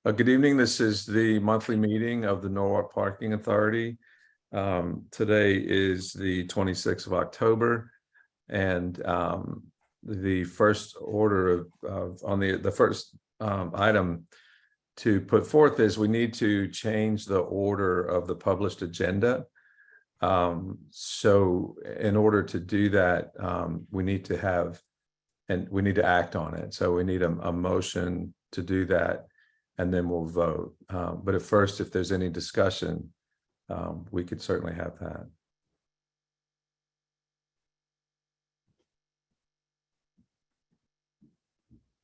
Good evening. This is the monthly meeting of the Norwalk Parking Authority. Today is the 26th of October, and the first order on the first item to put forth is we need to change the order of the published agenda. So in order to do that, we need to act on it. So we need a motion to do that, and then we'll vote. But at first, if there's any discussion, we could certainly have that.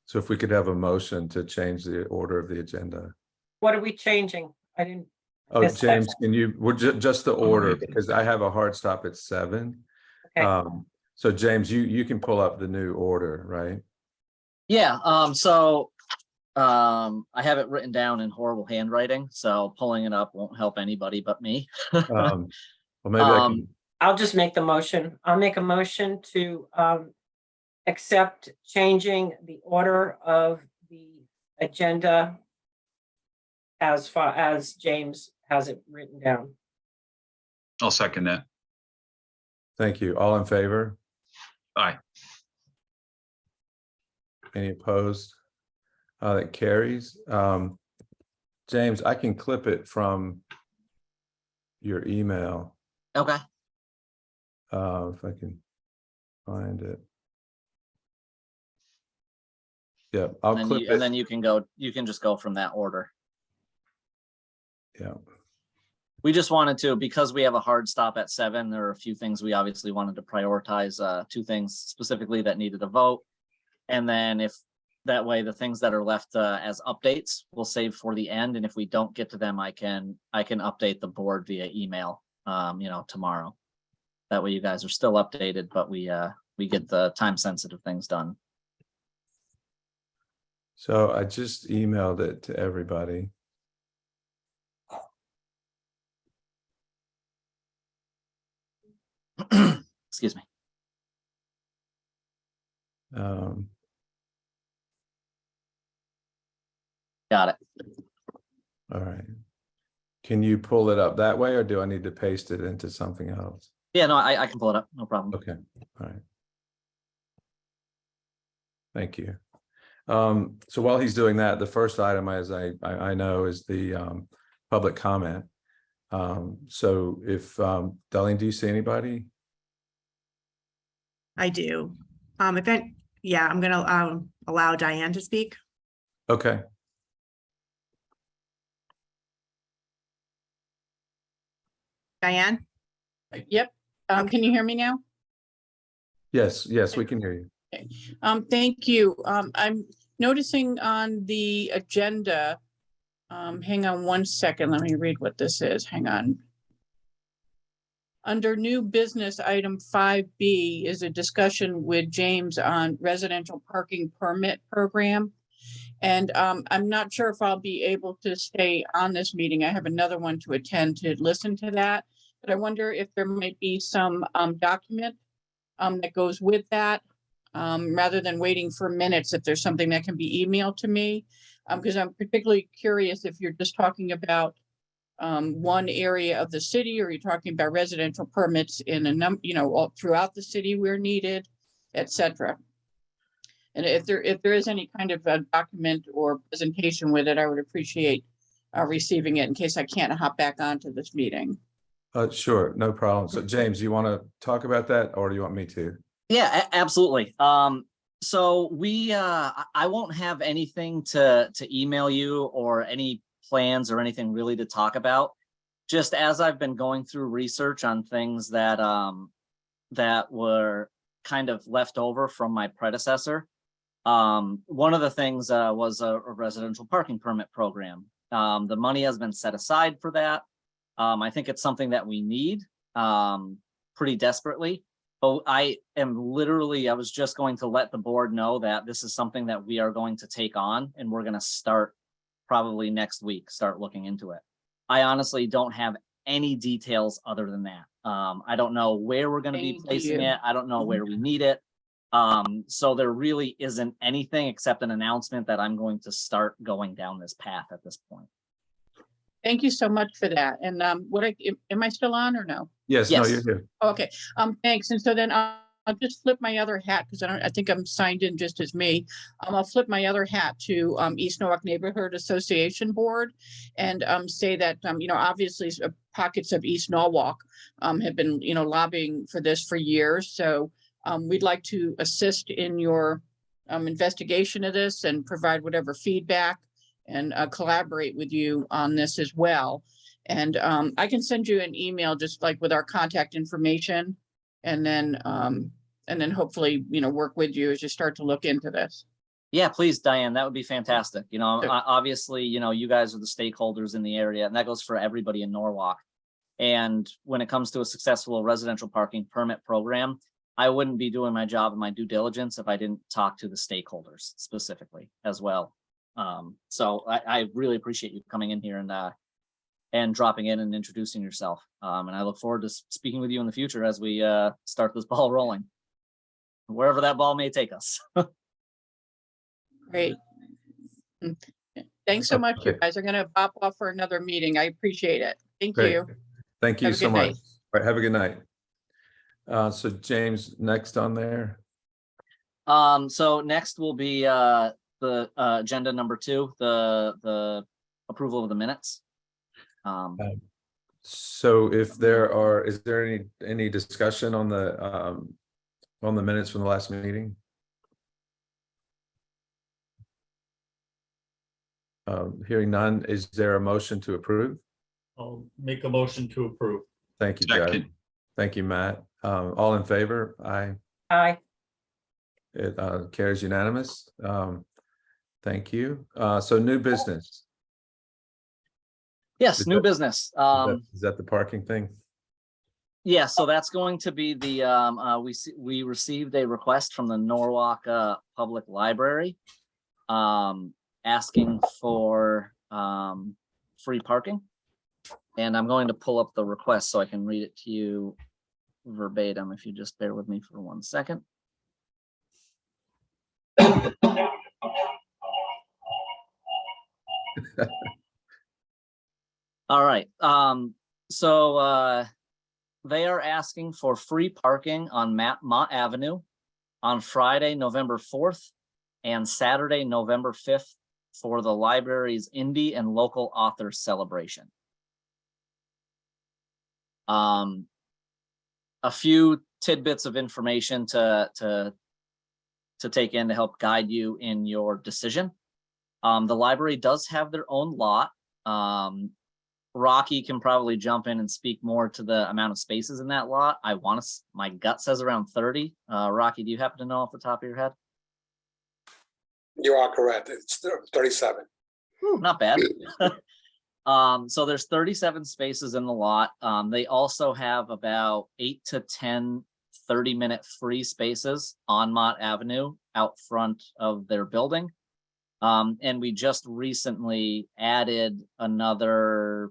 So if we could have a motion to change the order of the agenda. What are we changing? I didn't. Oh, Yes, James, can you, just the order, because I have a hard stop at 7. Okay. So James, you can pull up the new order, right? Yeah, I have it written down in horrible handwriting, so pulling it up won't help anybody but me. Well, maybe I can. I'll just make the motion. I'll make a motion to accept changing the order of the agenda as far as James has it written down. I'll second that. Thank you. All in favor? Aye. Any opposed? That carries. James, I can clip it from your email, Okay, if I can find it. Yeah, I'll clip and it. then you can just go from that order. Yeah. We just wanted to, because we have a hard stop at 7, there are a few things we obviously wanted to prioritize, 2 things specifically that needed a vote. And then if that way, the things that are left as updates, we'll save for the end. And if we don't get to them, I can update the board via email, tomorrow. That way you guys are still updated, but we get the time sensitive things done. So I just emailed it to everybody. Excuse me. Got it. All right. Can you pull it up that way, or do I need to paste it into something else? Yeah, no, I can pull it up. No problem. Okay. All right. Thank you. So while he's doing that, the first item, as I know, is the public comment. So if Darlene, do you see anybody? I do. I'm gonna allow Diane to speak. Okay. Diane? Yep. Can you hear me now? Yes, we can hear you. Thank you. I'm noticing on the agenda, hang on one second, let me read what this is. Hang on. Under new business, item 5B is a discussion with James on residential parking permit program. And I'm not sure if I'll be able to stay on this meeting. I have another one to attend to listen to that. But I wonder if there might be some document that goes with that, rather than waiting for minutes, if there's something that can be emailed to me. Because I'm particularly curious if you're just talking about one area of the city, or you're talking about residential permits in all throughout the city where needed, etc. And if there is any kind of a document or presentation with it, I would appreciate receiving it in case I can't hop back onto this meeting. Sure, no problem. So James, you want to talk about that, or do you want me to? Yeah, absolutely. So I won't have anything to email you, or any plans or anything really to talk about. Just as I've been going through research on things that were kind of left over from my predecessor. One of the things was a residential parking permit program. The money has been set aside for that. I think it's something that we need pretty desperately. But I was just going to let the board know that this is something that we are going to take on, and we're going to start probably next week, start looking into it. I honestly don't have any details other than that. I don't know where we're going to be placing it. I don't know where we need it. So there really isn't anything except an announcement that I'm going to start going down this path at this point. Thank you so much for that. And am I still on or no? Yes, no, Yes. you're here. Okay, thanks. And so then I'll just flip my other hat because I think I'm signed in just as me. I'll flip my other hat to East Norwalk Neighborhood Association Board and say that, obviously pockets of East Norwalk have been, lobbying for this for years. So we'd like to assist in your investigation of this and provide whatever feedback and collaborate with you on this as well. And I can send you an email just like with our contact information and then hopefully, work with you as you start to look into this. Yeah, please, Diane, that would be fantastic. Yeah. Obviously, you guys are the stakeholders in the area, and that goes for everybody in Norwalk. And when it comes to a successful residential parking permit program, I wouldn't be doing my job and my due diligence if I didn't talk to the stakeholders specifically as well. So I really appreciate you coming in here and dropping in and introducing yourself. And I look forward to speaking with you in the future as we start this ball rolling, wherever that ball may take us. Great. Thanks so much, you Okay. guys. I'm gonna pop off for another meeting. I appreciate it. Thank Great. you. Thank you Have a so good much. night. All right, have a good night. So James, next on there. So next will be the agenda number 2, the approval of the minutes. So if is there any discussion on the minutes from the last meeting? Hearing none, is there a motion to approve? I'll make a motion to approve. Thank you, Jared. Second. Thank you, Matt. All in favor? Aye. Aye. It carries unanimous. Thank you. So new business. Yes, Is new that- business. Is that the parking thing? Yeah, so that's going to be the we received a request from the Norwalk Public Library asking for free parking. And I'm going to pull up the request so I can read it to you verbatim if you just bear with me for 1 second. All right, so they are asking for free parking on Mott Avenue on Friday, November 4th and Saturday, November 5th for the library's indie and local author celebration. A few tidbits of information to take in to help guide you in your decision. The library does have their own lot. Rocky can probably jump in and speak more to the amount of spaces in that lot. My gut says around 30. Rocky, do you happen to know off the top of your head? You are correct. It's 37. Whew, not bad. So there's 37 spaces in the lot. They also have about 8 to 10 30-minute free spaces on Mott Avenue out front of their building. And we just recently added another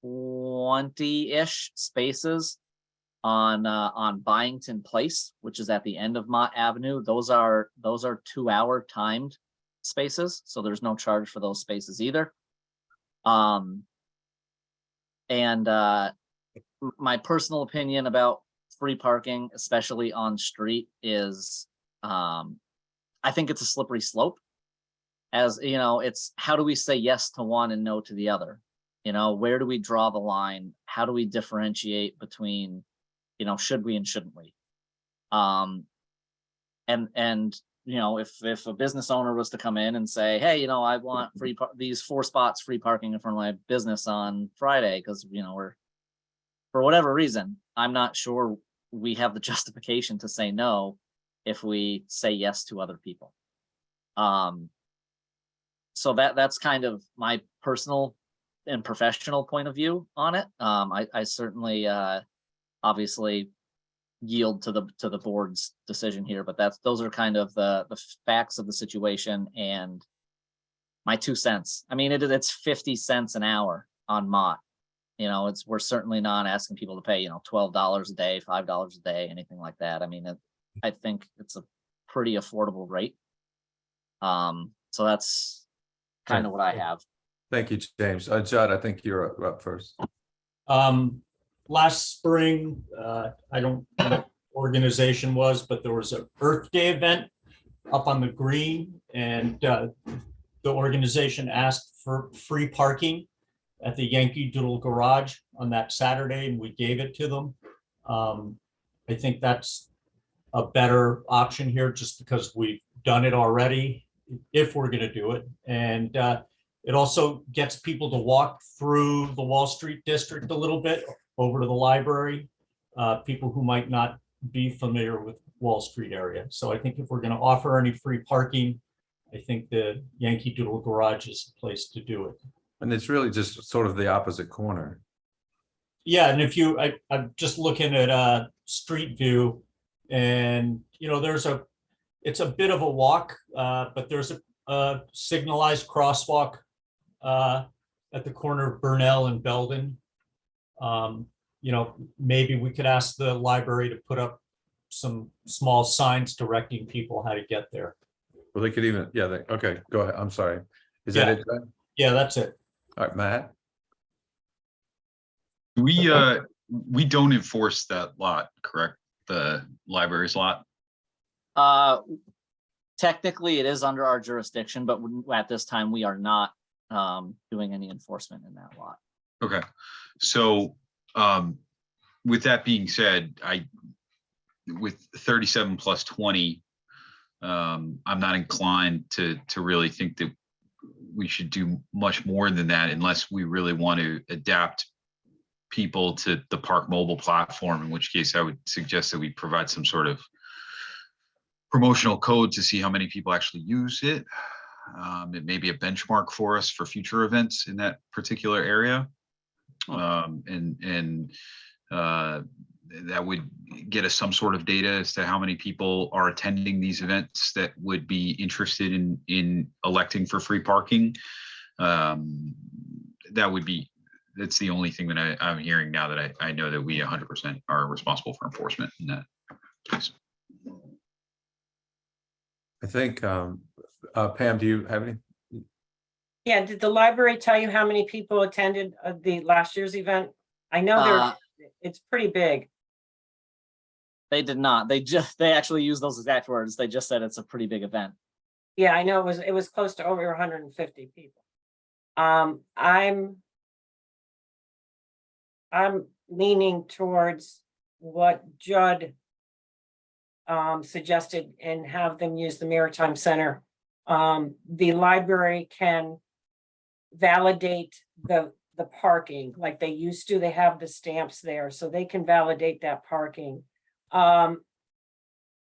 20-ish spaces on Byington Place, which is at the end of Mott Avenue. Those are 2-hour timed spaces, so there's no charge for those spaces either. And my personal opinion about free parking, especially on street, is I think it's a slippery slope. As you know, it's how do we say yes to one and no to the other? Where do we draw the line? How do we differentiate between, should we and shouldn't we? And if a business owner was to come in and say, hey, I want these 4 spots free parking in front of my business on Friday because we're, for whatever reason, I'm not sure we have the justification to say no if we say yes to other people. So that's kind of my personal and professional point of view on it. I certainly obviously yield to the board's decision here, but those are kind of the facts of the situation and my 2 cents. I mean, it's 50 cents an hour on Mott. We're certainly not asking people to pay, $12 a day, $5 a day, anything like that. I mean, I think it's a pretty affordable rate. So that's kind of what I have. Thank you, James. Judd, I think you're up first. Last spring, I don't know what organization was, but there was a Earth Day event up on the green, and the organization asked for free parking at the Yankee Doodle Garage on that Saturday, and we gave it to them. I think that's a better option here, just because we've done it already, if we're gonna do it. And it also gets people to walk through the Wall Street district a little bit over to the library, people who might not be familiar with Wall Street area. So I think if we're gonna offer any free parking, I think the Yankee Doodle Garage is the place to do it. And it's really just sort of the opposite corner. Yeah, and if you, I'm just looking at Street View, and it's a bit of a walk, but there's a signalized crosswalk at the corner of Burnell and Belden. Maybe we could ask the library to put up some small signs directing people how to get there. Well, they could even, okay, go ahead. I'm sorry. Is that it? Judd? Yeah, that's it. All right, Matt? We don't enforce that lot, correct? The library's lot? Technically, it is under our jurisdiction, but at this time, we are not doing any enforcement in that lot. Okay, so with that being said, with 37 plus 20, I'm not inclined to really think that we should do much more than that unless we really want to adapt people to the Park Mobile platform, in which case I would suggest that we provide some sort of promotional code to see how many people actually use it. It may be a benchmark for us for future events in that particular area. That would get us some sort of data as to how many people are attending these events that would be interested in electing for free parking. That's the only thing that I'm hearing now that I know that we 100% are responsible for enforcement in that case. I think, Pam, do you have any? Yeah, did the library tell you how many people attended the last year's event? I know it's pretty big. They did not. They actually used those exact words. They just said it's a pretty big event. Yeah, I know it was close to over 150 people. I'm leaning towards what Judd suggested and have them use the Maritime Center. The library can validate the parking like they used to. They have the stamps there, so they can validate that parking. I'm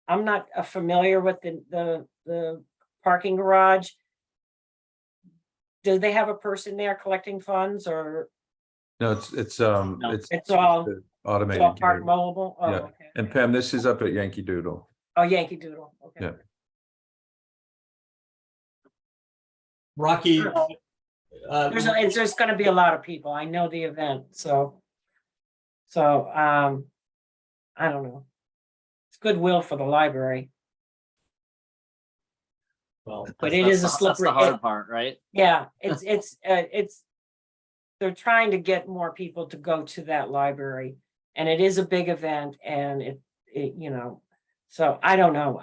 not familiar with the parking garage. Do they have a person there collecting funds, or No, it's it's all automated. Park Mobile? Oh, Yeah. okay. And Pam, this is up at Yankee Doodle. Oh, Yankee Doodle. Okay. Yeah. Rocky. There's just going to be a lot of people. I know the event, so I don't know. It's goodwill for the library, Well, but it is a That's slippery. the hard part, right? Yeah, it's they're trying to get more people to go to that library, and it is a big event, and it so I don't know.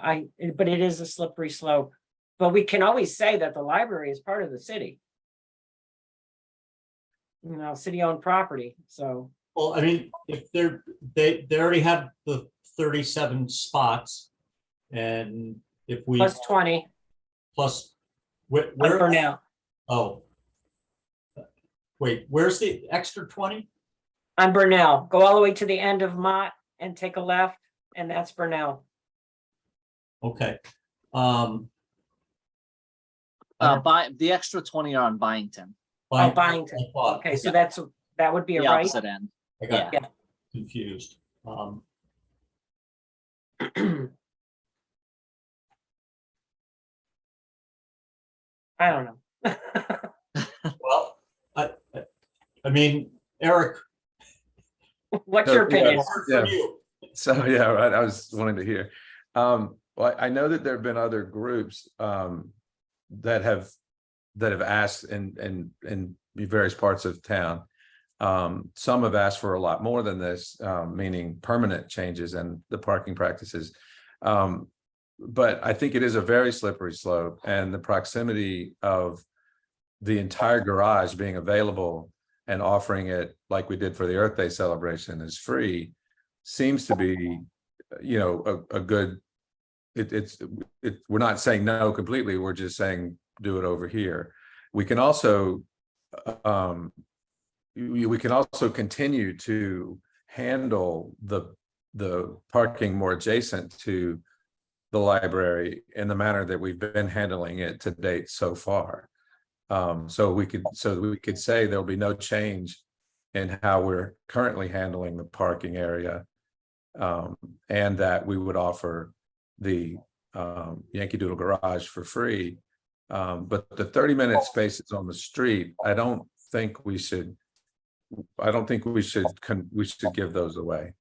But it is a slippery slope. But we can always say that the library is part of the city. City-owned property, so. well, I mean, if they already have the 37 spots, and if we Plus 20 plus for where now. oh wait, where's the extra 20? On Burnell, go all the way to the end of Mott and take a left, and that's Burnell. Okay. The extra 20 are on Byington, Oh, Byington. Okay, so that would be a the right. opposite end. I got Yeah. confused. I don't know. Well, I mean, Eric, What's your Yeah. opinion? heard from you. So, yeah, right, I was wanting to hear. Well, I know that there have been other groups that have asked in various parts of town. Some have asked for a lot more than this, meaning permanent changes in the parking practices. But I think it is a very slippery slope, and the proximity of the entire garage being available and offering it like we did for the Earth Day celebration is free seems to be, you know, a good. We're not saying no completely. We're just saying do it over here. We can also continue to handle the parking more adjacent to the library in the manner that we've been handling it to date so far. So we could say there'll be no change in how we're currently handling the parking area, and that we would offer the Yankee Doodle garage for free. But the 30-minute spaces on the street, I don't think we should give those away.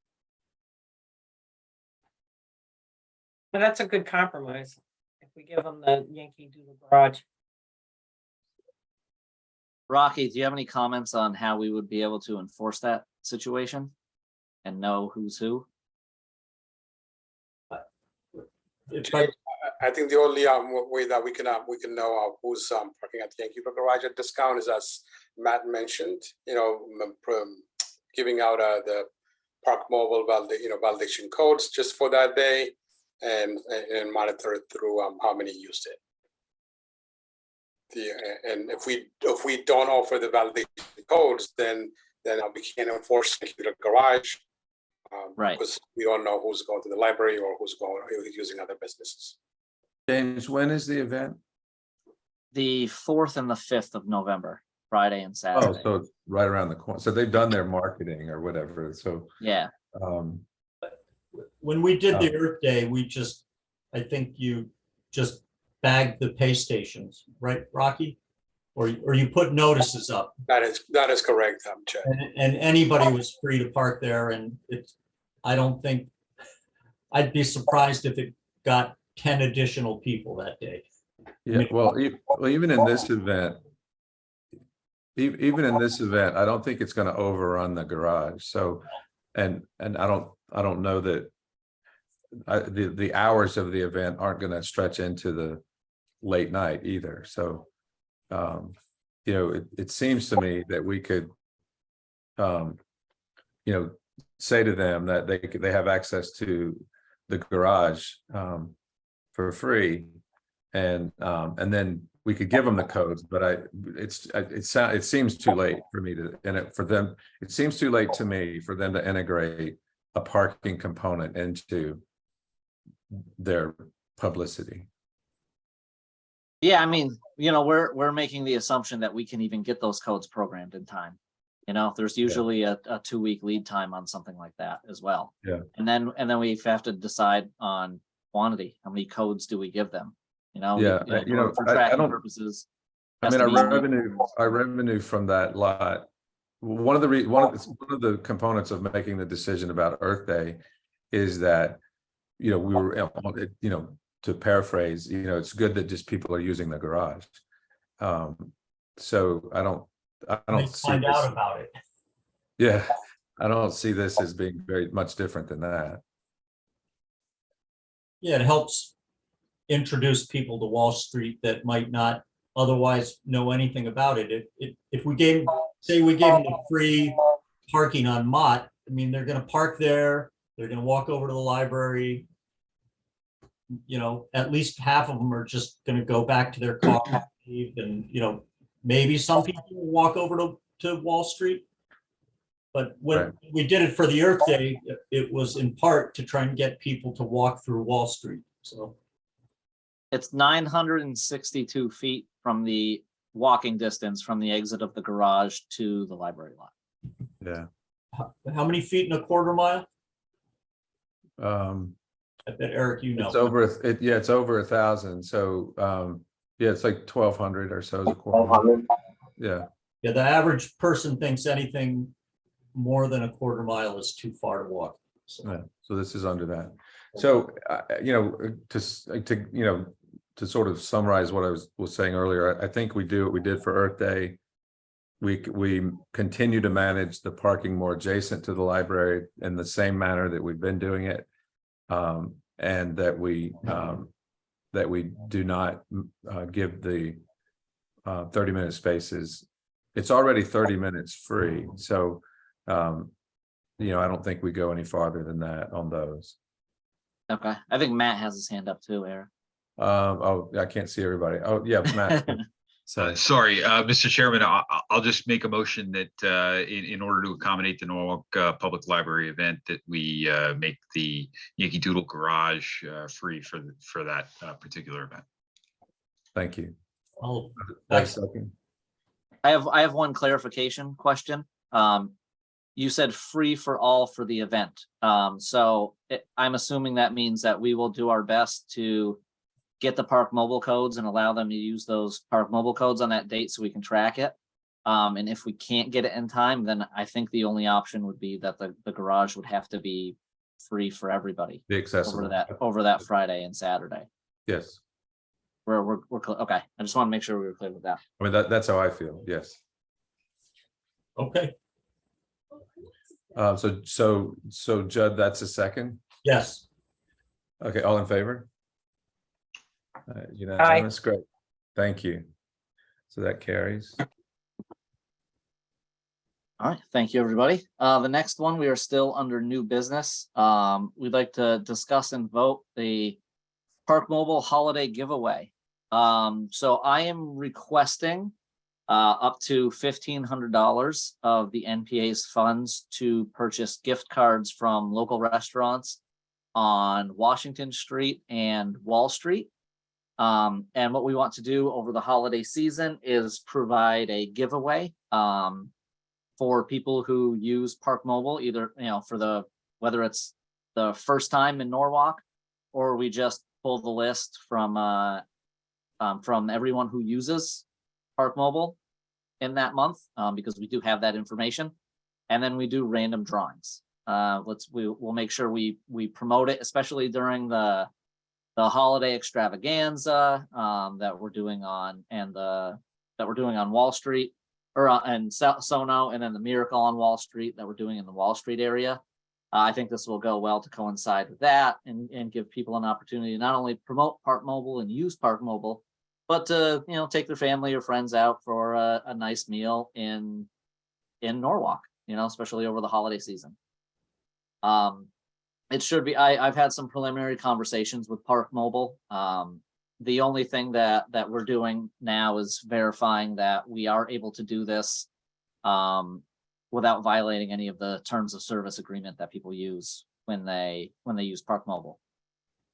But that's a good compromise. If we give them the Yankee Doodle garage. Rocky, do you have any comments on how we would be able to enforce that situation and know who's who? If I- I think the only way that we can know who's parking at the Yankee Doodle garage at discount is, as Matt mentioned, you know, giving out the Park Mobile validation codes just for that day, and monitor it through how many used it. And if we don't offer the validation codes, then we can't enforce the garage. Right. Because we don't know who's going to the library or who's using other businesses. James, when is the event? The 4th and the 5th of November, Friday and Oh, Saturday. so it's right around the corner. So they've done their marketing or whatever. So Yeah, When we did the Oh. Earth Day, I think you just bagged the pay stations, right, Rocky? Or you put notices up, That is correct, Chad. and anybody was free to park there, and I'd be surprised if it got 10 additional people that day. yeah, well, even in this event, I don't think it's going to overrun the garage. So, and I don't know that the hours of the event aren't going to stretch into the late night either. So, you know, it seems to me that we could, you know, say to them that they have access to the garage for free, and then we could give them the codes. But it seems too late for me to, and it seems too late to me for them to integrate a parking component into their publicity. yeah, I mean, you know, we're making the assumption that we can even get those codes programmed in time. You know, there's usually a 2-week lead time on something like that as well. Yeah. And then we have to decide on quantity. How many codes do we give them? You know, Yeah, you know, for I tracking don't- purposes. I has mean, to be- our revenue from that lot. One of the components of making the decision about Earth Day is that, you know, we were, you know, to paraphrase, you know, it's good that just people are using the garage. So I don't They see find this, out about it. yeah, I don't see this as being very much different than that. Yeah, it helps introduce people to Wall Street that might not otherwise know anything about it. If we gave them the free parking on Mott, I mean, they're gonna park there, they're gonna walk over to the library. You know, at least half of them are just gonna go back to their car, and, you know, maybe some people will walk over to Wall Street. But when Right. we did it for the Earth Day, it was in part to try and get people to walk through Wall Street, so. It's 962 feet from the walking distance from the exit of the garage to the library lot. Yeah. How many feet in a quarter mile? Um, I bet Eric, you know. it's over, it's over 1,000. So, yeah, it's like 1,200 or so is a quarter. Yeah. Yeah, the average person thinks anything more than a quarter mile is too far to walk. So Yeah, so this is under that. So, to sort of summarize what I was saying earlier, I think we do what we did for Earth Day. We continue to manage the parking more adjacent to the library in the same manner that we've been doing it. And that we do not give the 30-minute spaces. It's already 30 minutes free. So, I don't think we go any farther than that on those. Okay, I think Matt has his hand up too, Eric. Oh, I can't see everybody. Oh, yeah, Matt. So, Sorry, Mr. Chairman, I'll just make a motion that in order to accommodate the Norwalk Public Library event, that we make the Yankee Doodle Garage free for that particular event. thank you. I'll- Second. I have one clarification question. You said free for all for the event. So I'm assuming that means that we will do our best to get the Park Mobile codes and allow them to use those Park Mobile codes on that date so we can track it. And if we can't get it in time, then I think the only option would be that the garage would have to be free for everybody Be accessible. over that Friday and Saturday. Yes. We're okay. I just want to make sure we were clear with that. I mean, that's how I feel. Yes. Okay, So Judd, that's a second. yes, Okay, all in favor? Unanimous, great. Thank you. So that carries. All right, thank you, everybody. The next one, we are still under new business. We'd like to discuss and vote the Park Mobile Holiday Giveaway. So I am requesting up to $1,500 of the NPA's funds to purchase gift cards from local restaurants on Washington Street and Wall Street. And what we want to do over the holiday season is provide a giveaway for people who use Park Mobile, either, whether it's the first time in Norwalk, or we just pull the list from everyone who uses Park Mobile in that month, because we do have that information. And then we do random drawings. We'll make sure we promote it, especially during the holiday extravaganza that we're doing on Wall Street, or and Sono, and then the Miracle on Wall Street that we're doing in the Wall Street area. I think this will go well to coincide with that and give people an opportunity to not only promote Park Mobile and use Park Mobile, but to take their family or friends out for a nice meal in Norwalk, especially over the holiday season. It should be. I've had some preliminary conversations with Park Mobile. The only thing that we're doing now is verifying that we are able to do this without violating any of the terms of service agreement that people use when they use Park Mobile.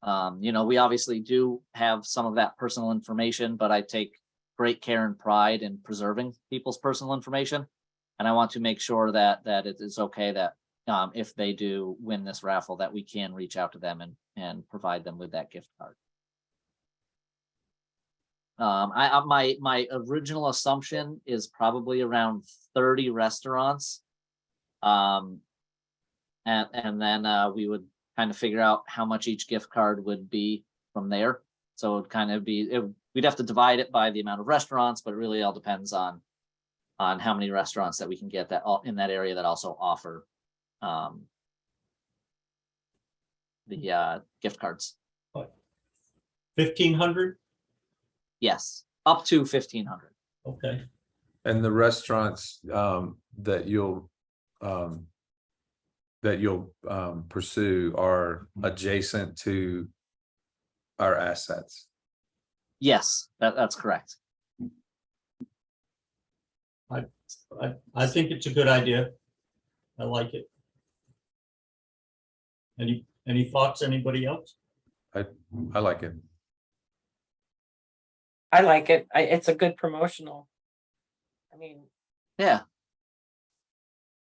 We obviously do have some of that personal information, but I take great care and pride in preserving people's personal information. And I want to make sure that it is okay that if they do win this raffle, that we can reach out to them and provide them with that gift card. My original assumption is probably around 30 restaurants. And then we would kind of figure out how much each gift card would be from there. So it'd kind of we'd have to divide it by the amount of restaurants, but it really all depends on how many restaurants that we can get that all in that area that also offer the gift cards. 1,500, Yes, up to 1,500. okay, And the restaurants that you'll pursue are adjacent to our assets. Yes, that's correct. I think it's a good idea. I like it. Any thoughts, anybody else? I like it. I like it. It's a good promotional. I mean, Yeah.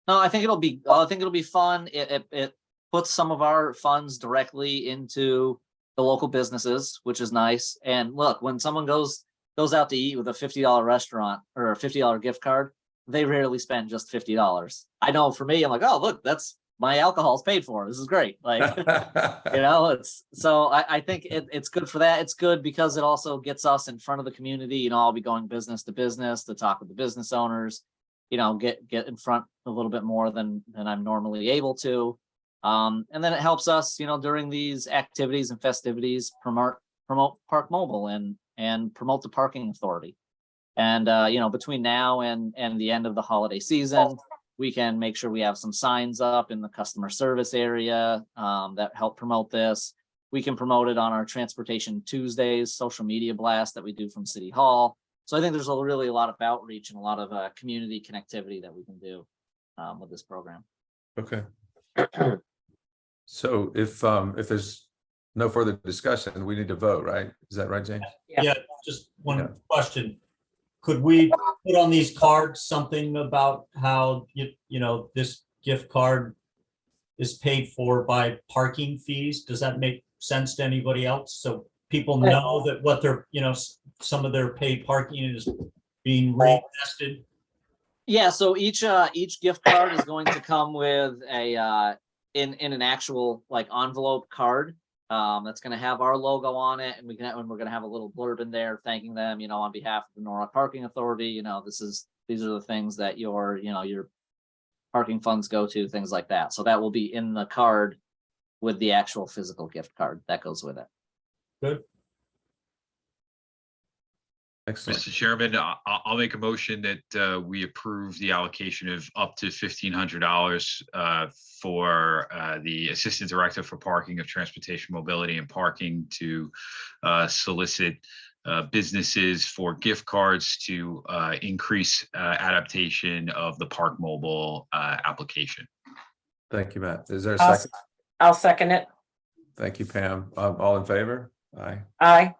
No, I think it'll be fun. It puts some of our funds directly into the local businesses, which is nice. And look, when someone goes out to eat with a $50 restaurant or a $50 gift card, they rarely spend just $50. I know for me, I'm like, oh, look, that's my alcohol's paid for. This is great. Like, you know, I think it's good for that. It's good because it also gets us in front of the community. You know, I'll be going business to business to talk with the business owners, you know, get in front a little bit more than I'm normally able to. And then it helps us, you know, during these activities and festivities, promote Park Mobile and promote the parking authority. And, you know, between now and the end of the holiday season, we can make sure we have some signs up in the customer service area that help promote this. We can promote it on our Transportation Tuesdays social media blast that we do from City Hall. So I think there's really a lot of outreach and a lot of community connectivity that we can do with this program. Okay. So if there's no further discussion, we need to vote, right? Is that right, James? Yeah. Yeah, just Yeah. one question. Could we put on these cards something about how you know, this gift card is paid for by parking fees? Does that make sense to anybody else? So people know that what their, you know, some of their paid parking is being reinvested? Yeah, so each gift card is going to come with a in an actual like envelope card that's going to have our logo on it, and we're going to have a little blurb in there thanking them, you know, on behalf of the Norwalk Parking Authority. You know, these are the things that your parking funds go to, things like that. So that will be in the card with the actual physical gift card that goes with it. Good. Excellent. Mr. Chairman, I'll make a motion that we approve the allocation of up to $1,500 for the Assistant Director for Parking of Transportation, Mobility and Parking to solicit businesses for gift cards to increase adaptation of the Park Mobile application. Thank you, Matt. Is there a I'll second? I'll second it. Thank you, Pam. All in favor? Aye. Aye.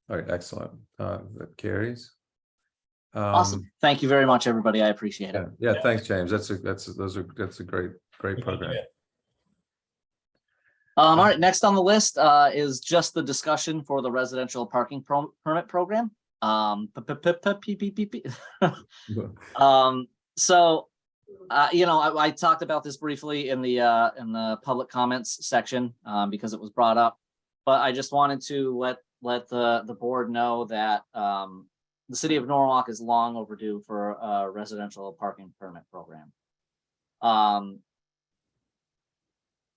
All right, excellent. That carries. Awesome. Thank you very much, everybody. I appreciate it. Yeah, thanks, James. That's a great program. All right, next on the list is just the discussion for the residential parking permit program. So, you know, I talked about this briefly in the public comments section because it was brought up, but I just wanted to let the board know that the city of Norwalk is long overdue for a residential parking permit program.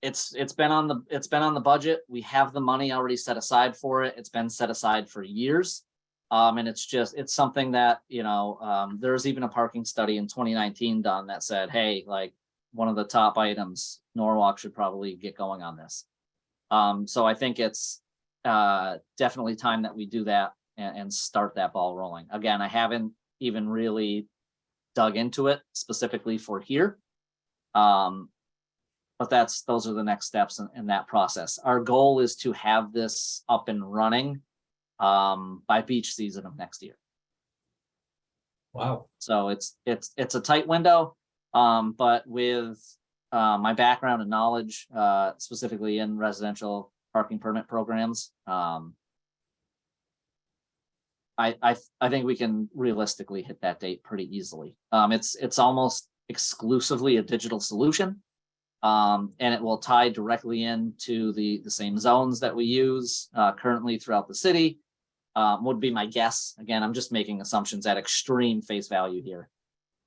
It's been on the budget. We have the money already set aside for it. It's been set aside for years. And it's something that, you know, there's even a parking study in 2019 done that said, hey, like one of the top items, Norwalk should probably get going on this. So I think it's definitely time that we do that and start that ball rolling. Again, I haven't even really dug into it specifically for here. But those are the next steps in that process. Our goal is to have this up and running by beach season of next year. Wow. So it's a tight window, but with my background and knowledge, specifically in residential parking permit programs, I think we can realistically hit that date pretty easily. It's almost exclusively a digital solution, and it will tie directly into the same zones that we use currently throughout the city. Would be my guess. Again, I'm just making assumptions at extreme face value here.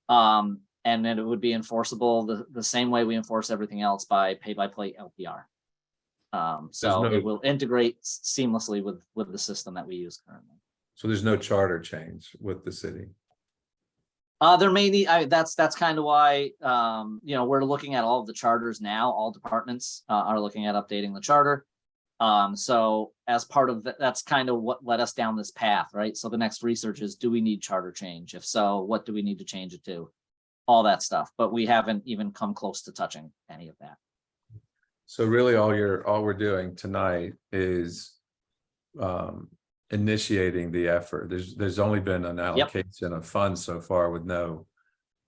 And then it would be enforceable the same way we enforce everything else by pay-by-plate LPR. So it will integrate seamlessly with the system that we use currently. So there's no charter change with the city. There may need, that's kind of why, you know, we're looking at all of the charters now. All departments are looking at updating the charter. So as part of that's kind of what led us down this path, right? So the next research is, do we need charter change? If so, what do we need to change it to? All that stuff, but we haven't even come close to touching any of that. So really all we're doing tonight is initiating the effort. There's only been an allocation of funds so far with no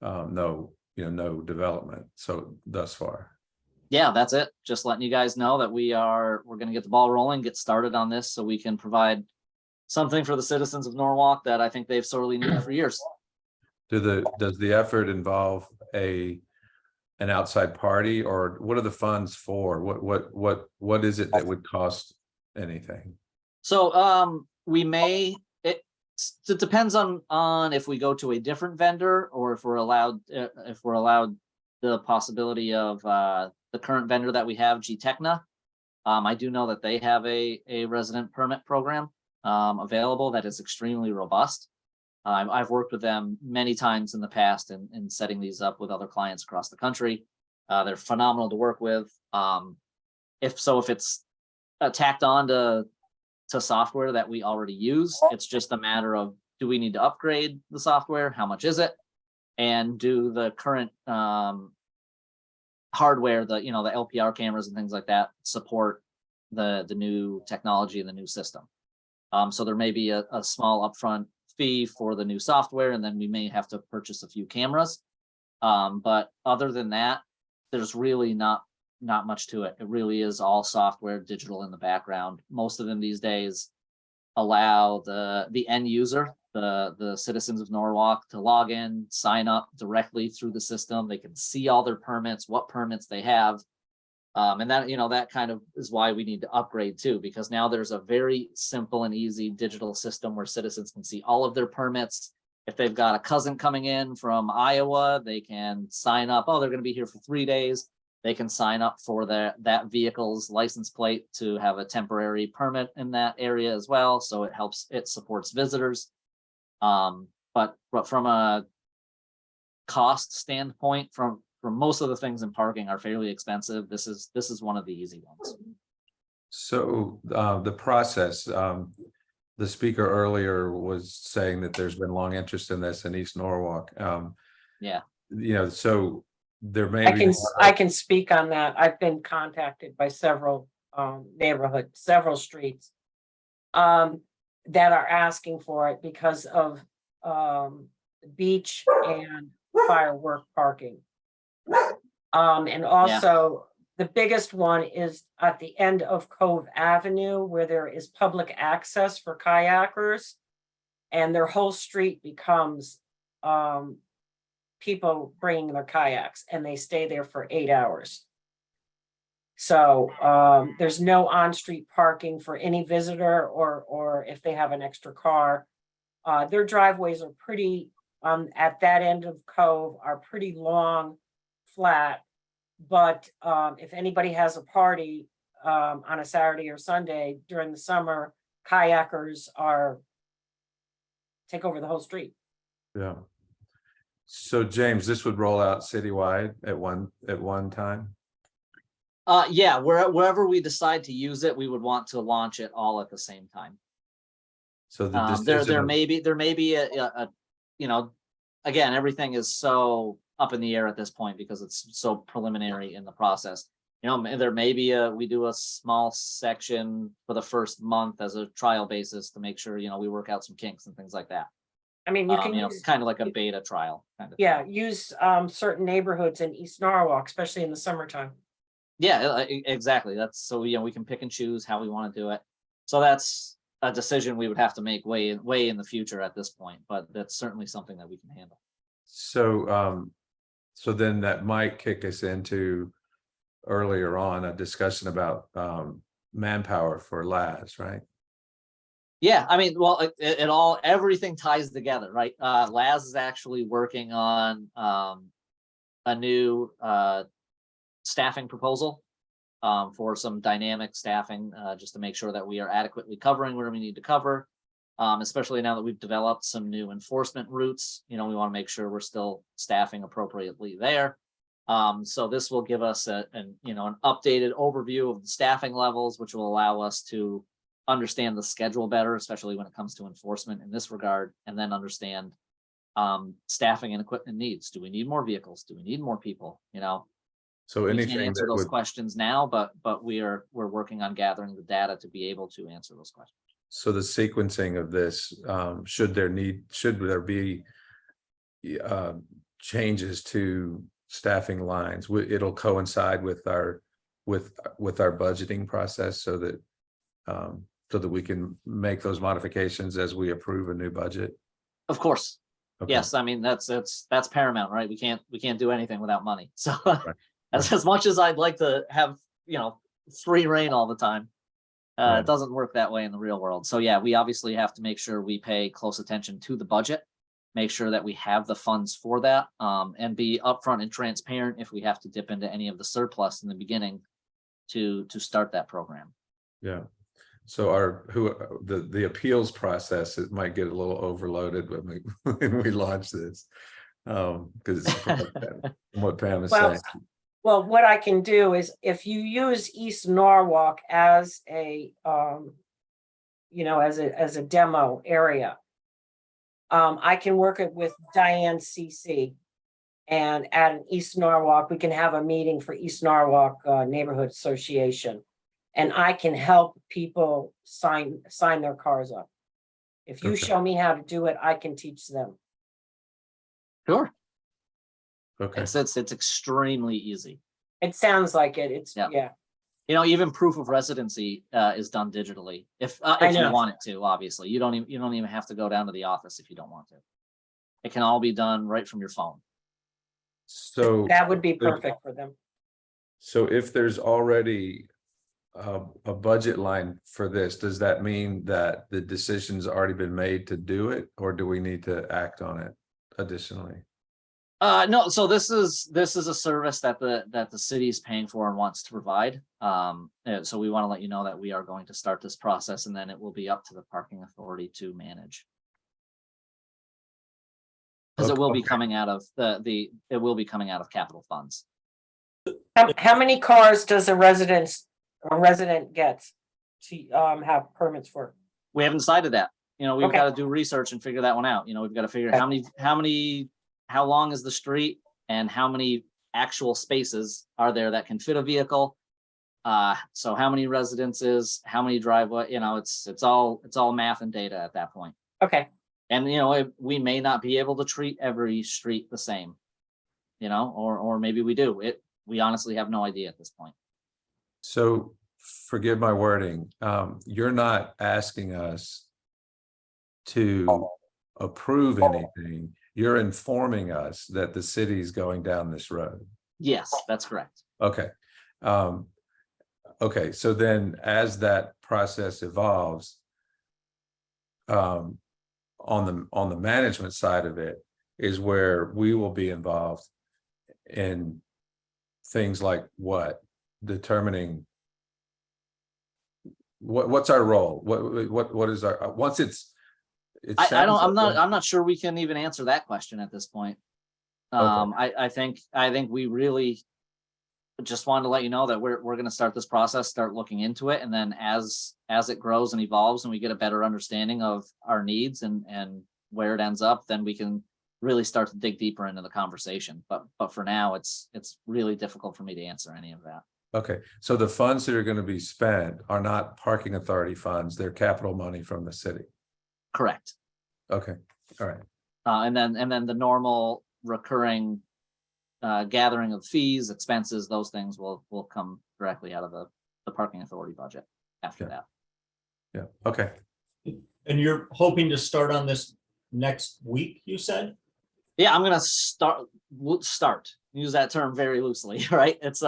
development. So thus far. Yeah, that's it. Just letting you guys know that we're going to get the ball rolling, get started on this so we can provide something for the citizens of Norwalk that I think they've sorely needed for years. Does the effort involve a an outside party, or what are the funds for? What is it that would cost anything? So we may, it depends on if we go to a different vendor or if we're allowed the possibility of the current vendor that we have, Gtechna. I do know that they have a resident permit program available that is extremely robust. I've worked with them many times in the past in setting these up with other clients across the country. They're phenomenal to work with. If it's tacked on to software that we already use, it's just a matter of, do we need to upgrade the software? How much is it? And do the current hardware, the LPR cameras and things like that, support the new technology and the new system? So there may be a small upfront fee for the new software, and then we may have to purchase a few cameras. But other than that, there's really not much to it. It really is all software, digital in the background. Most of them these days allow the end user, the citizens of Norwalk, to log in, sign up directly through the system. They can see all their permits, what permits they have. And that kind of is why we need to upgrade too, because now there's a very simple and easy digital system where citizens can see all of their permits. If they've got a cousin coming in from Iowa, they can sign up. Oh, they're going to be here for 3 days. They can sign up for that vehicle's license plate to have a temporary permit in that area as well. So it supports visitors. But from a cost standpoint, from most of the things in parking are fairly expensive, this is one of the easy ones. So the process, the speaker earlier was saying that there's been long interest in this in East Norwalk. Yeah. So there may be. I can speak on that. I've been contacted by several neighborhoods, several streets that are asking for it because of beach and firework parking. And also the biggest one is at the end of Cove Avenue, where there is public access for kayakers, and their whole street becomes people bringing their kayaks, and they stay there for 8 hours. So there's no on-street parking for any visitor or if they have an extra car. Their driveways are pretty, at that end of Cove, are pretty long, flat. But if anybody has a party on a Saturday or Sunday during the summer, kayakers take over the whole street. Yeah. So James, this would roll out citywide at one time? Yeah, wherever we decide to use it, we would want to launch it all at the same time. So the there may be a again, everything is so up in the air at this point because it's so preliminary in the process. There may be we do a small section for the first month as a trial basis to make sure, we work out some kinks and things like that. I mean, you can use, kind of like a beta trial kind of yeah, thing. use certain neighborhoods in East Norwalk, especially in the summertime. Yeah, exactly. That's so we can pick and choose how we want to do it. So that's a decision we would have to make way in the future at this point, but that's certainly something that we can handle. So so then that might kick us into earlier on a discussion about manpower for LAS, right? Yeah, I mean, well, everything ties together, right? LAS is actually working on a new staffing proposal for some dynamic staffing, just to make sure that we are adequately covering where we need to cover, especially now that we've developed some new enforcement routes. We want to make sure we're still staffing appropriately there. So this will give us an updated overview of the staffing levels, which will allow us to understand the schedule better, especially when it comes to enforcement in this regard, and then understand staffing and equipment needs. Do we need more vehicles? Do we need more people? So We can't anything answer that those would, questions now, but we're working on gathering the data to be able to answer those questions. so the sequencing of this, should there be changes to staffing lines, it'll coincide with our budgeting process so that we can make those modifications as we approve a new budget. Of course. Okay. Yes, I mean, that's paramount, right? We can't do anything without money. So as much as I'd like to have, free reign all the time, Right. it doesn't work that way in the real world. So yeah, we obviously have to make sure we pay close attention to the budget, make sure that we have the funds for that, and be upfront and transparent if we have to dip into any of the surplus in the beginning to start that program. Yeah. So the appeals process, it might get a little overloaded when we launch this. Because what Pam is Well, saying. Well, what I can do is if you use East Norwalk as a, as a demo area, I can work it with Diane CC. And at an East Norwalk, we can have a meeting for East Norwalk Neighborhood Association. And I can help people sign their cars up. If you Okay. show me how to do it, I can teach them. Sure. Okay. It's extremely easy. It sounds like it. It's, Yeah. yeah. Even proof of residency is done digitally. If you know. want it to, obviously, you don't even have to go down to the office if you don't want to. It can all be done right from your phone. So That would be perfect for them. So if there's already a budget line for this, does that mean that the decision's already been made to do it, or do we need to act on it additionally? No, so this is a service that the city is paying for and wants to provide. So we want to let you know that we are going to start this process, and then it will be up to the parking authority to manage. Because it will be Okay. coming out of it will be coming out of capital funds. How many cars does a resident get to have permits for? We haven't decided that. We've Okay. got to do research and figure that one out. We've got to figure Okay. how long is the street and how many actual spaces are there that can fit a vehicle. So how many residences, how many driveway, it's all math and data at that point. Okay, And, we may not be able to treat every street the same, or maybe we do. We honestly have no idea at this point. So forgive my wording. You're not asking us to approve anything. You're informing us that the city is going down this road. Yes, that's correct. Okay. Okay, so then as that process evolves, on the management side of it is where we will be involved in things like what? Determining what's our role? What is our, once it's I'm not sure we can even answer that question at this point. I think we really just wanted to let you know that we're going to start this process, start looking into it, and then as it grows and evolves and we get a better understanding of our needs and where it ends up, then we can really start to dig deeper into the conversation. But for now, it's really difficult for me to answer any of that. Okay, so the funds that are going to be spent are not parking authority funds, they're capital money from the city. Correct. Okay, all right. And then the normal recurring gathering of fees, expenses, those things will come directly out of the parking authority budget after that. Yeah, okay. And you're hoping to start on this next week, you said? Yeah, I'm gonna start, use that term very loosely, right? It's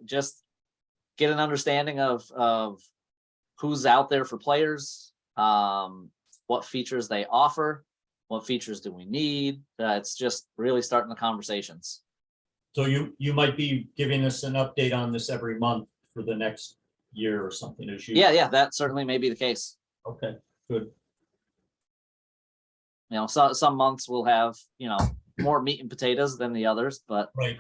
just get an understanding of who's out there for players, what features they offer, what features do we need. It's just really starting the conversations. So you might be giving us an update on this every month for the next year or something as you. Yeah, that certainly may be the case. Okay, good. So some months will have, more meat and potatoes than the others, but Right.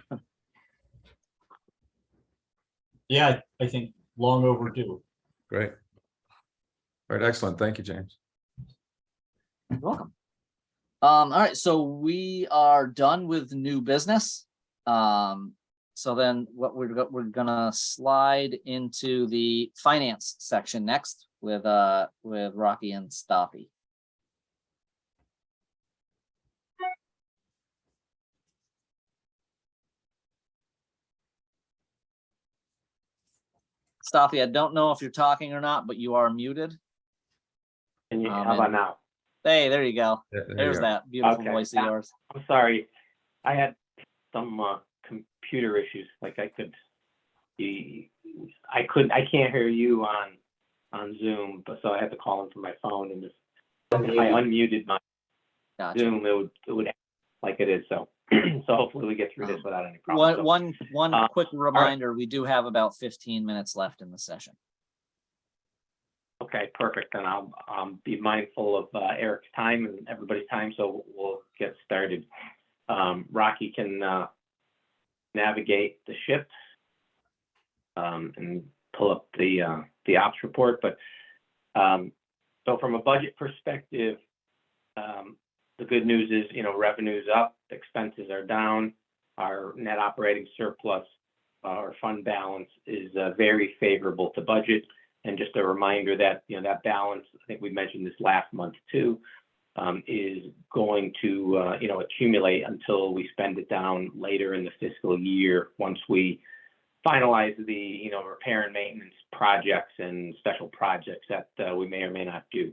Yeah, I think long overdue. Great. All right, excellent. Thank you, James. you're welcome. All right, so we are done with new business. So then what we're gonna slide into the finance section next with Rocky and Staffy. Staffy, I don't know if you're talking or not, but you are muted. Can you, Um, how about and- now? Hey, there you go. There you There's go. that beautiful Okay. voice of yours. I'm sorry. I had some computer issues. Like I can't hear you on Zoom, but so I had to call in from my phone, and just if I unmuted my Gotcha. Zoom, it would act like it is. So so hopefully we get through this without any problems. One uh, quick reminder, we do have about 15 minutes left in the session. Okay, perfect. Then I'll be mindful of Eric's time and everybody's time, so we'll get started. Rocky can navigate the ship and pull up the ops report. But so from a budget perspective, the good news is, revenue's up, expenses are down, our net operating surplus, our fund balance is very favorable to budget. And just a reminder that, that balance, I think we mentioned this last month too, is going to, accumulate until we spend it down later in the fiscal year, once we finalize the, repair and maintenance projects and special projects that we may or may not do.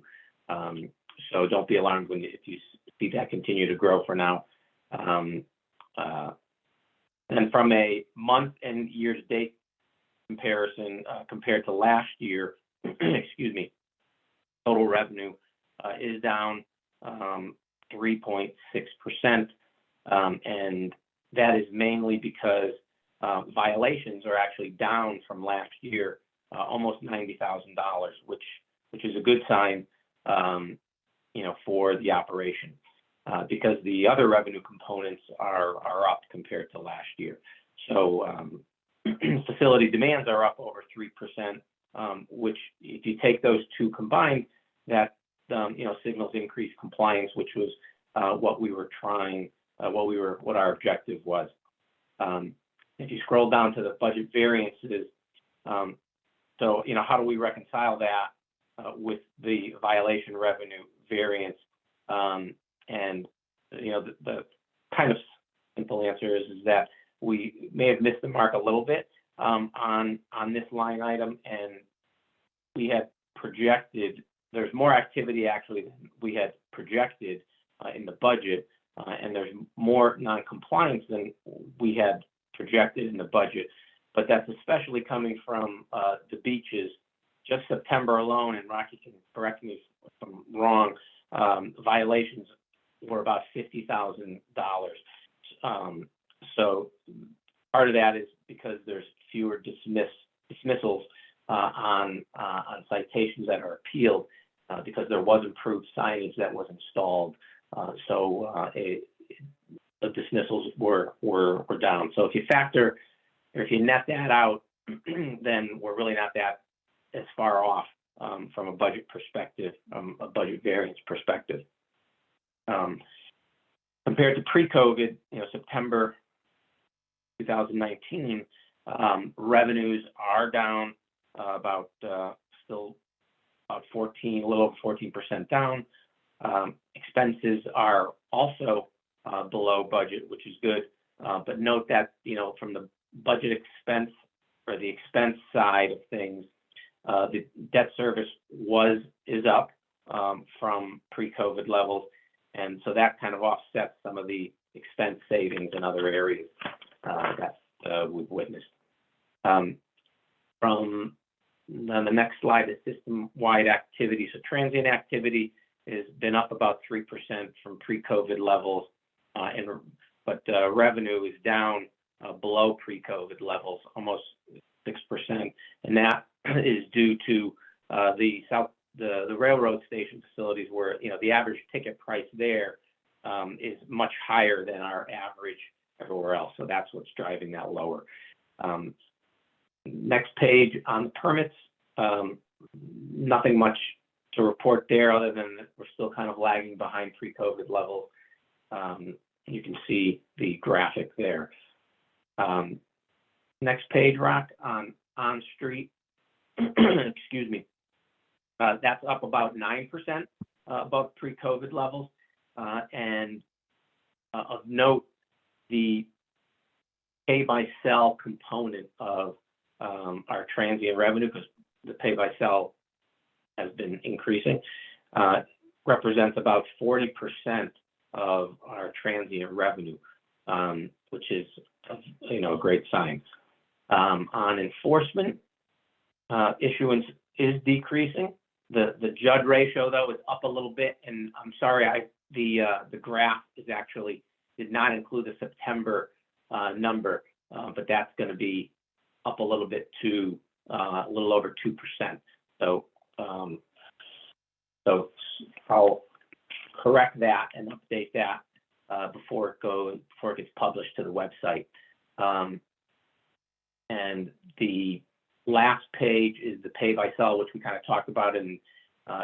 So don't be alarmed if you see that continue to grow for now. And from a month and year to date comparison, compared to last year, excuse me, total revenue is down 3.6%. And that is mainly because violations are actually down from last year, almost $90,000, which is a good sign, for the operation, because the other revenue components are up compared to last year. So facility demands are up over 3%, which if you take those two combined, that signals increased compliance, which was what our objective was. If you scroll down to the budget variances, so how do we reconcile that with the violation revenue variance? And the kind of simple answer is that we may have missed the mark a little bit on this line item, and we had projected there's more activity actually than we had projected in the budget, and there's more non-compliance than we had projected in the budget. But that's especially coming from the beaches. Just September alone, and Rocky can correct me if I'm wrong, violations were about $50,000. So part of that is because there's fewer dismissals on citations that are appealed, because there was improved signage that was installed. So the dismissals were down. So if you net that out, then we're really not that as far off from a budget perspective, a budget variance perspective. Compared to pre-COVID, September 2019, revenues are down about still about a little over 14% down. Expenses are also below budget, which is good. But note that, from the budget expense or the expense side of things, the debt service is up from pre-COVID levels. And so that kind of offsets some of the expense savings in other areas that we've witnessed. From the next slide is system-wide activity. So transient activity has been up about 3% from pre-COVID levels, but revenue is down below pre-COVID levels, almost 6%, and that is due to the railroad station facilities, where the average ticket price there is much higher than our average everywhere else. So that's what's driving that lower. Next page on the permits, nothing much to report there other than that we're still kind of lagging behind pre-COVID levels. You can see the graphic there. Next page, Rock, on street, excuse me, that's up about 9% above pre-COVID levels. And of note, the pay by cell component of our transient revenue, because the pay by cell has been increasing, represents about 40% of our transient revenue, which is, a great sign. On enforcement, issuance is decreasing. The JUD ratio, though, is up a little bit, and I'm sorry, the graph is actually did not include the September number, but that's going to be up a little bit to a little over 2%. So I'll correct that and update that before it gets published to the website. And the last page is the pay by cell, which we kind of talked about, and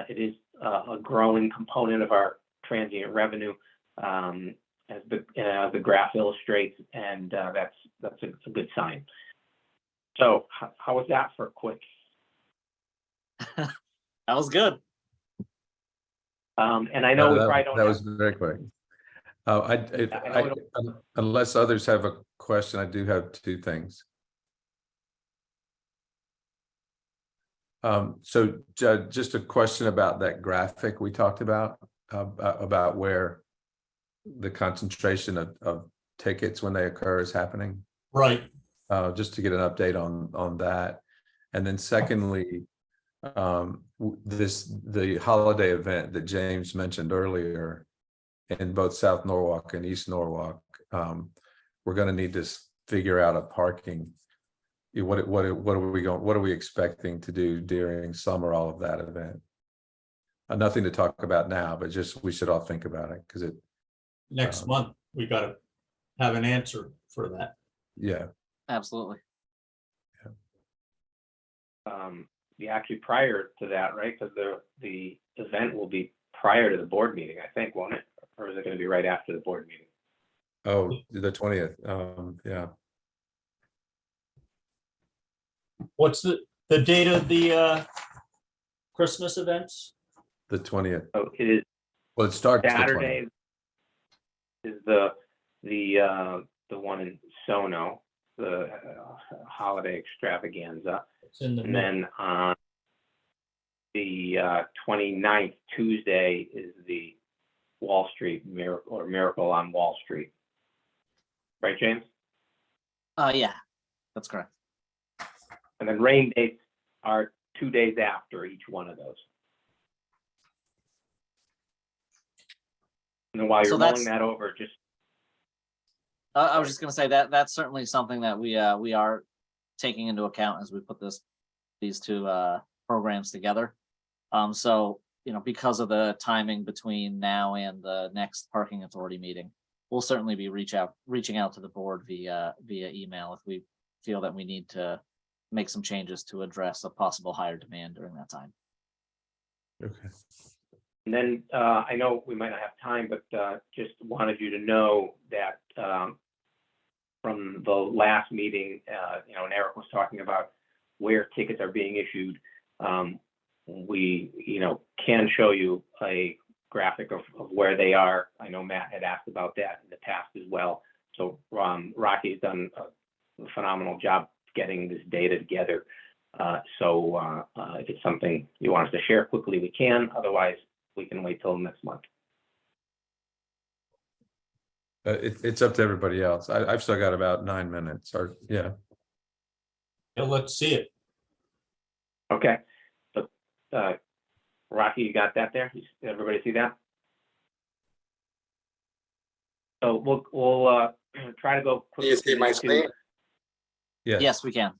it is a growing component of our transient revenue, as the graph illustrates, and that's a good sign. So how was that for a quick? That was good. And I know we probably don't That have. was very quick. I Unless others have a question, I do have two things. So just a question about that graphic we talked about where the concentration of tickets when they occur is happening. Right. Just to get an update on that. And then secondly, the holiday event that James mentioned earlier in both South Norwalk and East Norwalk, we're going to need to figure out a parking. What are we expecting to do during summer, all of that event? Nothing to talk about now, but just we should all think about it because Next month, we got to have an answer for that. yeah. Absolutely. Actually prior to that, right? Because the event will be prior to the board meeting, I think, won't it? Or is it going to be right after the board meeting? Oh, the 20th. Yeah. What's the date of the Christmas events? The 20th. So it is Well, it starts the 20th. Saturday. Is the one in Sono, the holiday extravaganza. It's in the And then on the 29th, Tuesday, is the Wall Street Miracle on Wall Street. Right, James? Yeah, that's correct. And then rain dates are 2 days after each one of those. And then while So you're that's- mulling that over, just I was just going to say that that's certainly something that we are taking into account as we put these two programs together. So because of the timing between now and the next parking authority meeting, we'll certainly be reaching out to the board via email if we feel that we need to make some changes to address a possible higher demand during that time. Okay. And then I know we might not have time, but just wanted you to know that from the last meeting, and Eric was talking about where tickets are being issued. We, can show you a graphic of where they are. I know Matt had asked about that in the past as well. So Rocky's done a phenomenal job getting this data together. So if it's something you want us to share quickly, we can. Otherwise, we can wait till next month. It's up to everybody else. I've still got about 9 minutes or yeah. Yeah, let's see it. Okay. So Rocky, you got that there? Everybody see that? So we'll try to go Can you see my screen? Yeah. Yes, we can.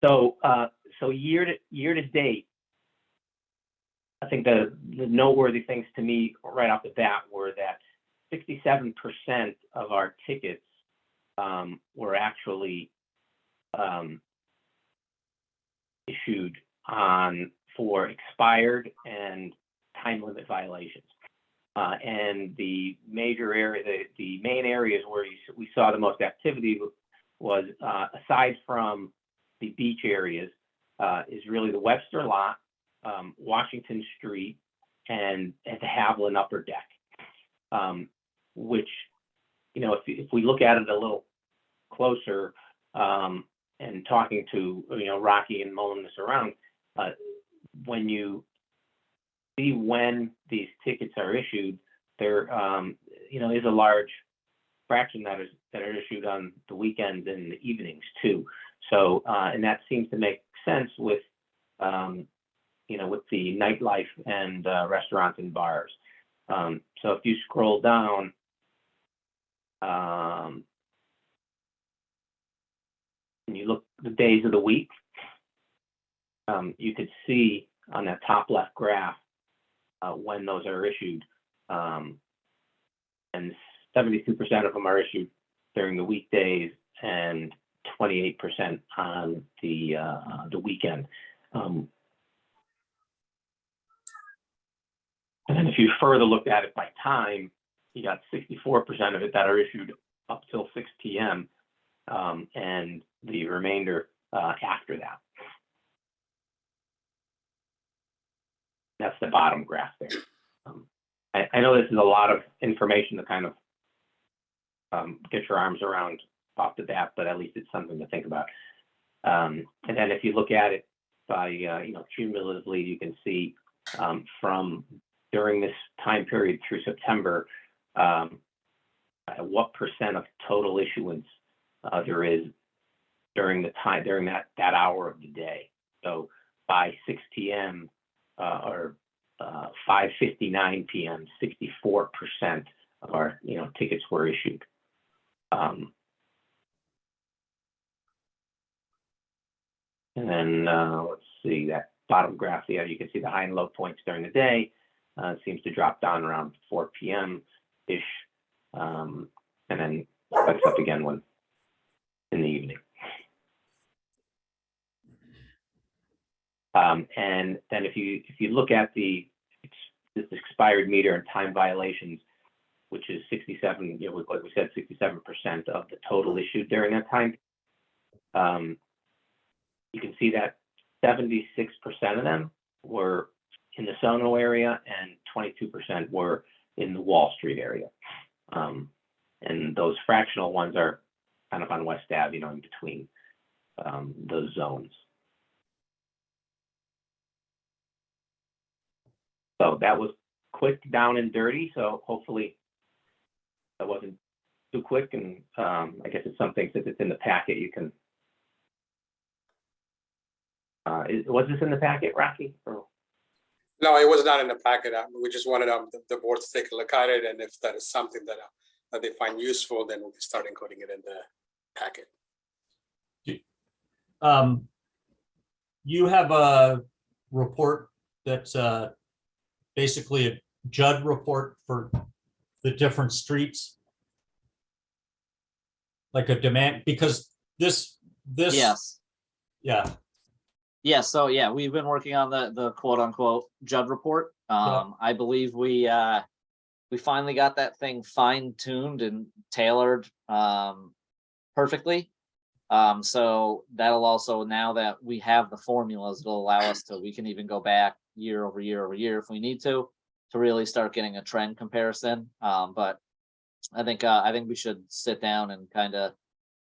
So year to date, I think the noteworthy things to me right off the bat were that 67% of our tickets were actually issued for expired and time limit violations. And the major area, the main areas where we saw the most activity was, aside from the beach areas, is really the Webster Lot, Washington Street, and the Haviland Upper Deck, which, if we look at it a little closer, and talking to, Rocky and mulling this around, when you see when these tickets are issued, there, is a large fraction that are issued on the weekends and the evenings too. So, and that seems to make sense with, with the nightlife and restaurants and bars. So if you scroll down, and you look the days of the week, you could see on that top left graph when those are issued, and 72% of them are issued during the weekdays and 28% on the weekend. And then if you further look at it by time, you got 64% of it that are issued up till 6 p.m. And the remainder after that. That's the bottom graph there. I know this is a lot of information to kind of get your arms around off the bat, but at least it's something to think about. And then if you look at it by, cumulatively, you can see from during this time period through September, what percent of total issuance there is during the time, during that hour of the day. So by 6 p.m. Or 5:59 p.m., 64% of our, tickets were issued. And then let's see that bottom graph there. You can see the high and low points during the day. It seems to drop down around 4 p.m. ish, and then spikes up again when in the evening. And then if you look at this expired meter and time violations, which is 67, like we said, 67% of the total issued during that time, you can see that 76% of them were in the Sono area and 22% were in the Wall Street area. And those fractional ones are kind of on West Ave, in between those zones. So that was quick, down and dirty. So hopefully that wasn't too quick. And I guess it's something, since it's in the packet, you can. Was this in the packet, Rocky? Or? No, it was not in the packet. We just wanted the board to take a look at it, and if that is something that they find useful, then we can start including it in the packet. You have a report that's basically a Judd report for the different streets, like a demand, because this Yes. Yeah. Yeah, so yeah, we've been working on the quote unquote Judd report. I believe we finally got that thing fine-tuned and tailored perfectly. So that'll also, now that we have the formulas, it'll allow us to, we can even go back year over year over year if we need to really start getting a trend comparison. But I think we should sit down and kind of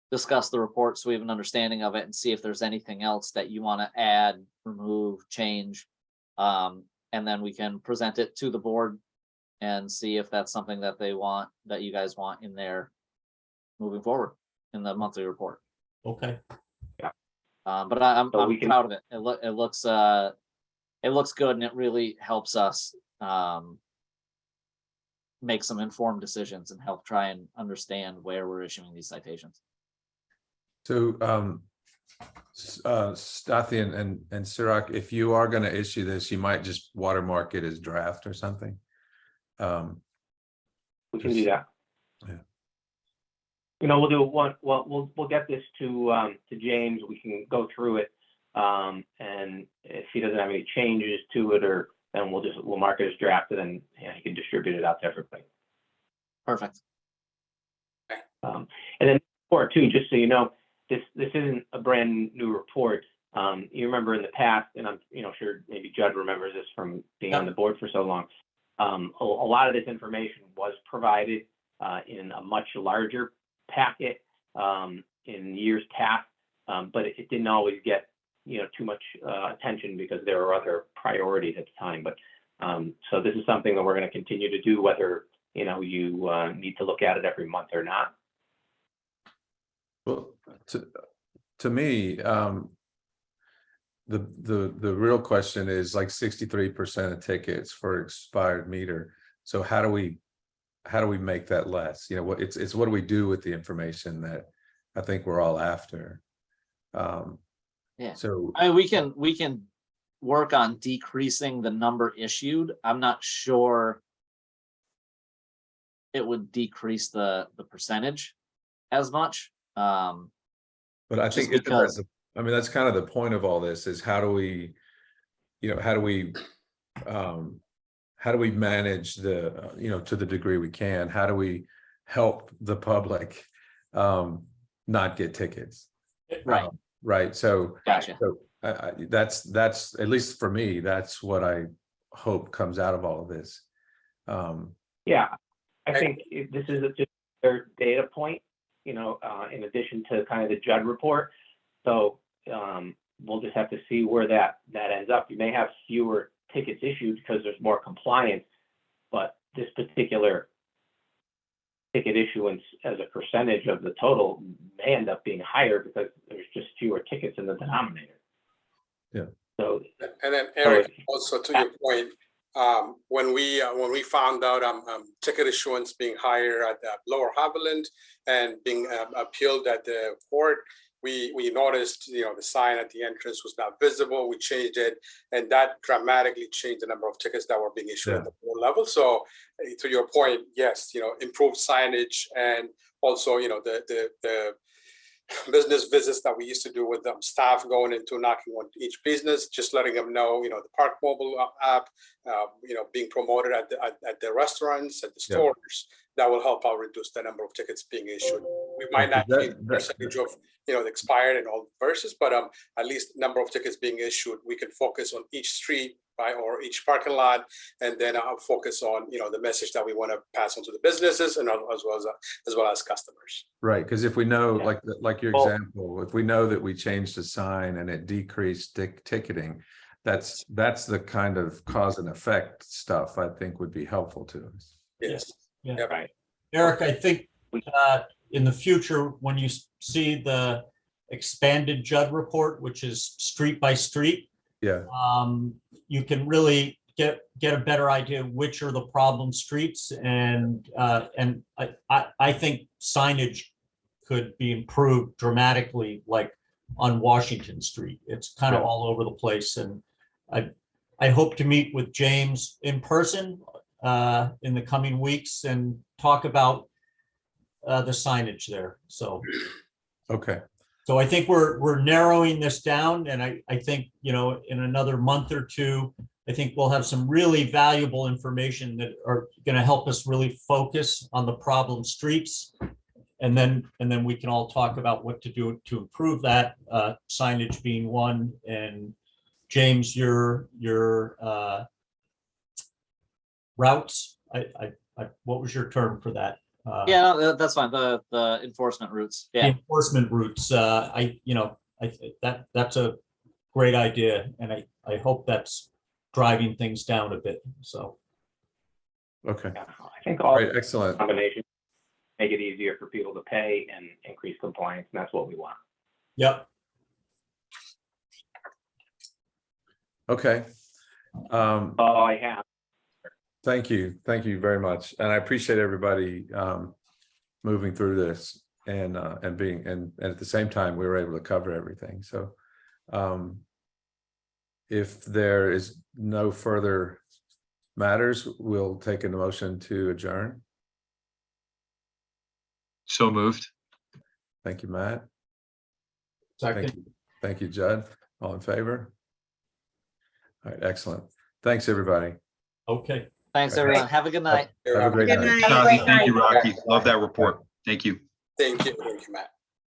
discuss the report so we have an understanding of it and see if there's anything else that you want to add, remove, change. And then we can present it to the board and see if that's something that they want, that you guys want in there moving forward in the monthly report. Okay. But I'm So we can- proud of it. It looks good, and it really helps us make some informed decisions and help try and understand where we're issuing these citations. So, Stathi and Sirak, if you are going to issue this, you might just watermark it as draft or something. We can do that. Yeah. We'll do one. Well, we'll get this to James. We can go through it, and if he doesn't have any changes to it, or then we'll mark it as drafted, and he can distribute it out to everybody. Perfect. And then report too, just so you know, this isn't a brand new report. You remember in the past, and I'm sure maybe Judd remembers this from being on the board for so long. A lot of this information was provided in a much larger packet in years past, but it didn't always get too much attention because there were other priorities at the time. But So this is something that we're going to continue to do, whether, you know, you need to look at it every month or not. Well, to me, the real question is like 63% of tickets for expired meter. So how do we make that less? You know, what it's what do we do with the information that I think we're all after? Yeah. So I mean, we can work on decreasing the number issued. I'm not sure it would decrease the percentage as much. but I just think isn't that because- I mean, that's kind of the point of all this is how do we, you know, how do we manage the, you know, to the degree we can, how do we help the public not get tickets? Right. Right. So, Gotcha. so that's at least for me, that's what I hope comes out of all of this. Yeah, I think this is just their data point, you know, in addition to kind of the Judd report. So we'll just have to see where that ends up. You may have fewer tickets issued because there's more compliance, but this particular ticket issuance as a percentage of the total may end up being higher because there's just fewer tickets in the denominator. Yeah. So, And then Eric, also to your point, when we found out ticket issuance being higher at the Lower Haviland and being appealed at the court, we noticed, you know, the sign at the entrance was not visible. We changed it, and that dramatically changed the number of tickets that were being issued at the board level. So, to your point, yes, you know, improved signage, and also, you know, the business visits that we used to do with staff going into knocking on each business, just letting them know, you know, the Park Mobile app, you know, being promoted at the restaurants, at the stores, that will help out reduce the number of tickets being issued. We might not see the percentage of, you know, the expired and all versus, but at least number of tickets being issued, we can focus on each street or each parking lot, and then I'll focus on, you know, the message that we want to pass on to the businesses and as well as customers. Right, because if we know, Yeah. like your Well- example, if we know that we changed the sign and it decreased ticketing, that's the kind of cause and effect stuff I think would be helpful to us. Yes. Yeah. Yep. right. Eric, I think in the future, when you see the expanded Judd report, which is street by street, Yeah, you can really get a better idea which are the problem streets, and I think signage could be improved dramatically, like on Washington Street. It's kind of Yeah. all over the place, and I hope to meet with James in person in the coming weeks and talk about the signage there. So okay, I think we're narrowing this down, and I think, you know, in another month or two, I think we'll have some really valuable information that are going to help us really focus on the problem streets. And then we can all talk about what to do to improve that, signage being one. And James, your routes, what was your term for that? Yeah, no, that's fine. The enforcement routes. The Yeah. enforcement routes, that's a great idea, and I hope that's driving things down a bit, so. okay, Yeah, I think all all right, excellent. combinations make it easier for people to pay and increase compliance, and that's what we want. Yep. Okay. All I have. Thank you very much, and I appreciate everybody moving through this and at the same time we were able to cover everything. So if there is no further matters, we'll take a motion to adjourn. So moved. Thank you, Matt. Second. Thank you, Judd. All in favor? All right, excellent. Thanks, everybody. Okay. Thanks, Okay. everyone. Have a good night. Have a great Good night. night. Tazi, thank you, Rocky. Love that report. Thank you. Thank you, Matt.